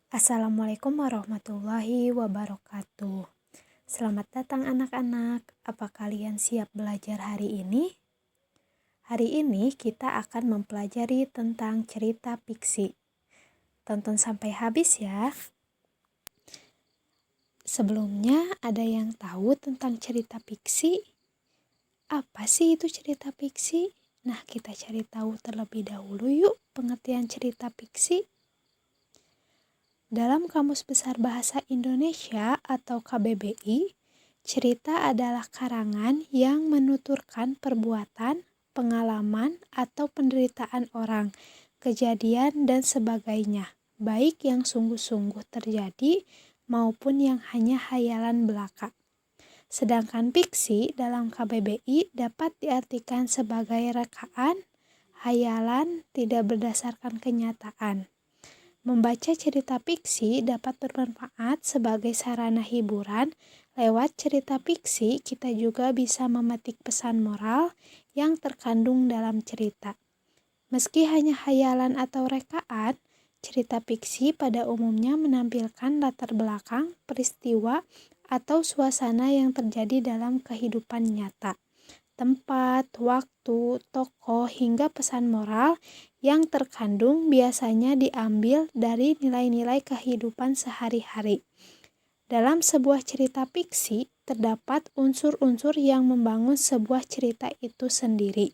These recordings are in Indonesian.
Assalamualaikum warahmatullahi wabarakatuh. Selamat datang anak-anak. Apa kalian siap belajar hari ini? Hari ini kita akan mempelajari tentang cerita fiksi. Tonton sampai habis ya. Sebelumnya, ada yang tahu tentang cerita fiksi? Apa sih itu cerita fiksi? Nah, kita cari tahu terlebih dahulu yuk pengertian cerita fiksi. Dalam Kamus Besar Bahasa Indonesia atau KBBI, cerita adalah karangan yang menuturkan perbuatan, pengalaman, atau penderitaan orang, kejadian, dan sebagainya, baik yang sungguh-sungguh terjadi maupun yang hanya hayalan belaka. Sedangkan fiksi dalam KBBI dapat diartikan sebagai rekaan, hayalan, tidak berdasarkan kenyataan. Membaca cerita fiksi dapat bermanfaat sebagai sarana hiburan. Lewat cerita fiksi, kita juga bisa memetik pesan moral yang terkandung dalam cerita. Meski hanya hayalan atau rekaan, cerita fiksi pada umumnya menampilkan latar belakang, peristiwa, atau suasana yang terjadi dalam kehidupan nyata. Tempat, waktu, tokoh, hingga pesan moral yang terkandung biasanya diambil dari nilai-nilai kehidupan sehari-hari. Dalam sebuah cerita fiksi, terdapat unsur-unsur yang membangun sebuah cerita itu sendiri,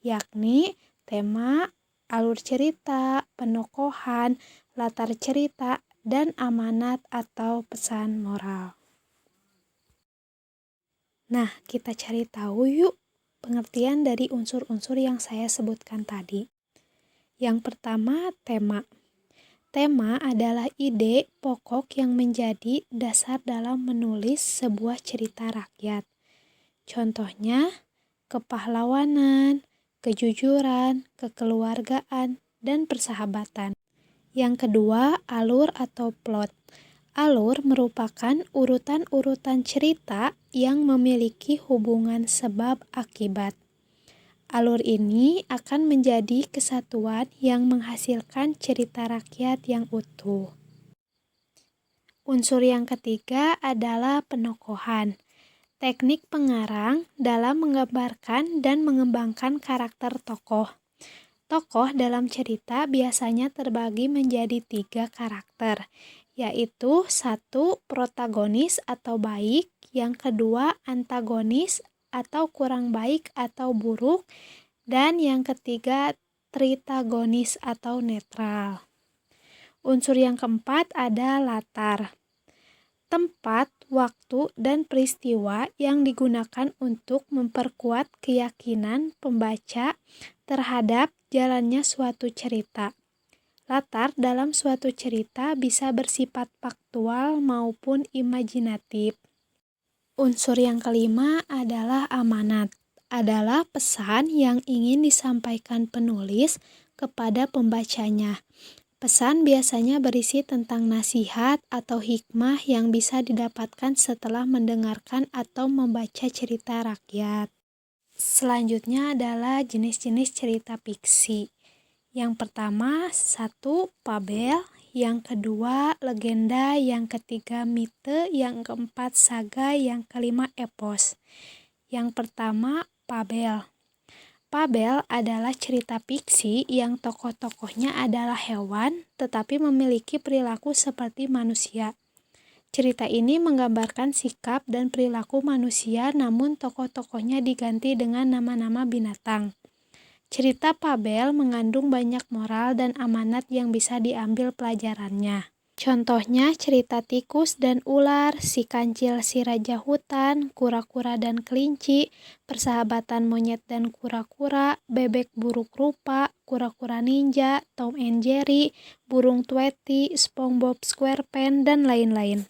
yakni tema, alur cerita, penokohan, latar cerita, dan amanat atau pesan moral. Nah, kita cari tahu yuk pengertian dari unsur-unsur yang saya sebutkan tadi. Yang pertama, tema. Tema adalah ide pokok yang menjadi dasar dalam menulis sebuah cerita rakyat. Contohnya, kepahlawanan, kejujuran, kekeluargaan, dan persahabatan. Yang kedua, alur atau plot. Alur merupakan urutan-urutan cerita yang memiliki hubungan sebab akibat. Alur ini akan menjadi kesatuan yang menghasilkan cerita rakyat yang utuh. Unsur yang ketiga adalah penokohan. Teknik pengarang dalam menggambarkan dan mengembangkan karakter tokoh. Tokoh dalam cerita biasanya terbagi menjadi 3 karakter, yaitu 1. Protagonis atau baik, yang kedua antagonis atau kurang baik atau buruk, dan yang ketiga tritagonis atau netral. Unsur yang keempat ada latar. Tempat, waktu, dan peristiwa yang digunakan untuk memperkuat keyakinan pembaca terhadap jalannya suatu cerita. Latar dalam suatu cerita bisa bersifat faktual maupun imajinatif. Unsur yang kelima adalah amanat. Adalah pesan yang ingin disampaikan penulis kepada pembacanya. Pesan biasanya berisi tentang nasihat atau hikmah yang bisa didapatkan setelah mendengarkan atau membaca cerita rakyat. Selanjutnya adalah jenis-jenis cerita fiksi. Yang pertama, 1. Fabel, yang kedua legenda, yang ketiga mite, yang keempat saga, yang kelima epos. Yang pertama, fabel. Fabel adalah cerita fiksi yang tokoh-tokohnya adalah hewan tetapi memiliki perilaku seperti manusia. Cerita ini menggambarkan sikap dan perilaku manusia namun tokoh-tokohnya diganti dengan nama-nama binatang. Cerita fabel mengandung banyak moral dan amanat yang bisa diambil pelajarannya. Contohnya cerita tikus dan ular, si kancil si raja hutan, kura-kura dan kelinci, persahabatan monyet dan kura-kura, bebek buruk rupa, kura-kura ninja, Tom and Jerry, burung Tweety, SpongeBob SquarePants, dan lain-lain.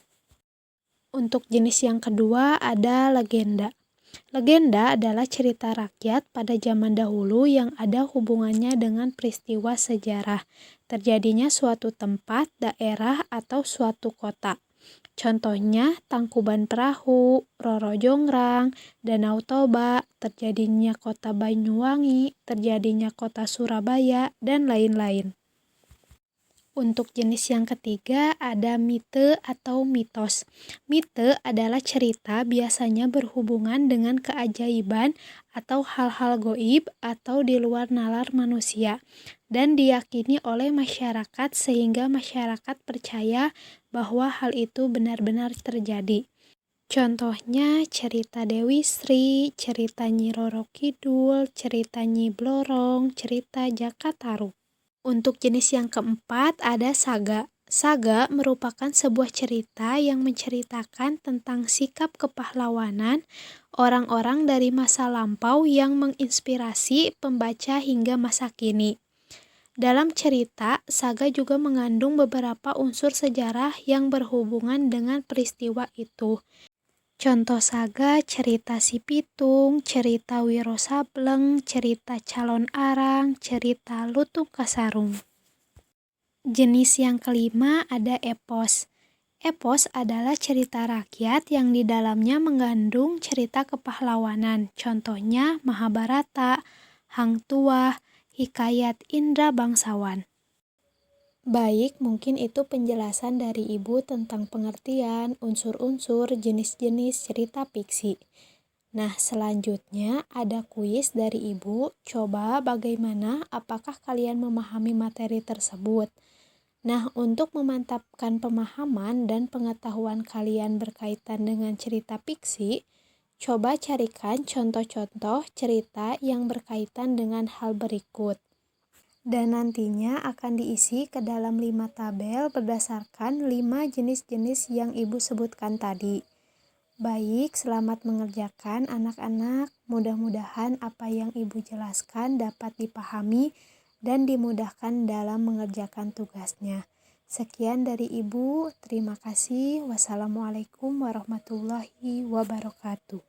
Untuk jenis yang kedua ada legenda. Legenda adalah cerita rakyat pada zaman dahulu yang ada hubungannya dengan peristiwa sejarah, terjadinya suatu tempat, daerah, atau suatu kota. Contohnya Tangkuban Perahu, Roro Jonggrang, Danau Toba, terjadinya kota Banyuwangi, terjadinya kota Surabaya, dan lain-lain. Untuk jenis yang ketiga ada mite atau mitos. Mite adalah cerita biasanya berhubungan dengan keajaiban atau hal-hal goib atau di luar nalar manusia dan diyakini oleh masyarakat sehingga masyarakat percaya bahwa hal itu benar-benar terjadi. Contohnya cerita Dewi Sri, cerita Nyi Roro Kidul, cerita Nyi Blorong, cerita Jaka Tarub. Untuk jenis yang keempat ada saga. Saga merupakan sebuah cerita yang menceritakan tentang sikap kepahlawanan orang-orang dari masa lampau yang menginspirasi pembaca hingga masa kini. Dalam cerita, saga juga mengandung beberapa unsur sejarah yang berhubungan dengan peristiwa itu. Contoh saga cerita Si Pitung, cerita Wiro Sableng, cerita Calon Arang, cerita Lutung Kasarung. Jenis yang kelima ada epos. Epos adalah cerita rakyat yang di dalamnya mengandung cerita kepahlawanan. Contohnya Mahabharata, Hang Tuah, Hikayat Indra Bangsawan. Baik, mungkin itu penjelasan dari Ibu tentang pengertian, unsur-unsur, jenis-jenis cerita fiksi. Nah, selanjutnya ada kuis dari Ibu. Coba bagaimana apakah kalian memahami materi tersebut? Nah, untuk memantapkan pemahaman dan pengetahuan kalian berkaitan dengan cerita fiksi, coba carikan contoh-contoh cerita yang berkaitan dengan hal berikut. Dan nantinya akan diisi ke dalam 5 tabel berdasarkan 5 jenis-jenis yang Ibu sebutkan tadi. Baik, selamat mengerjakan anak-anak. Mudah-mudahan apa yang Ibu jelaskan dapat dipahami dan dimudahkan dalam mengerjakan tugasnya. Sekian dari Ibu, terima kasih. Wassalamualaikum warahmatullahi wabarakatuh.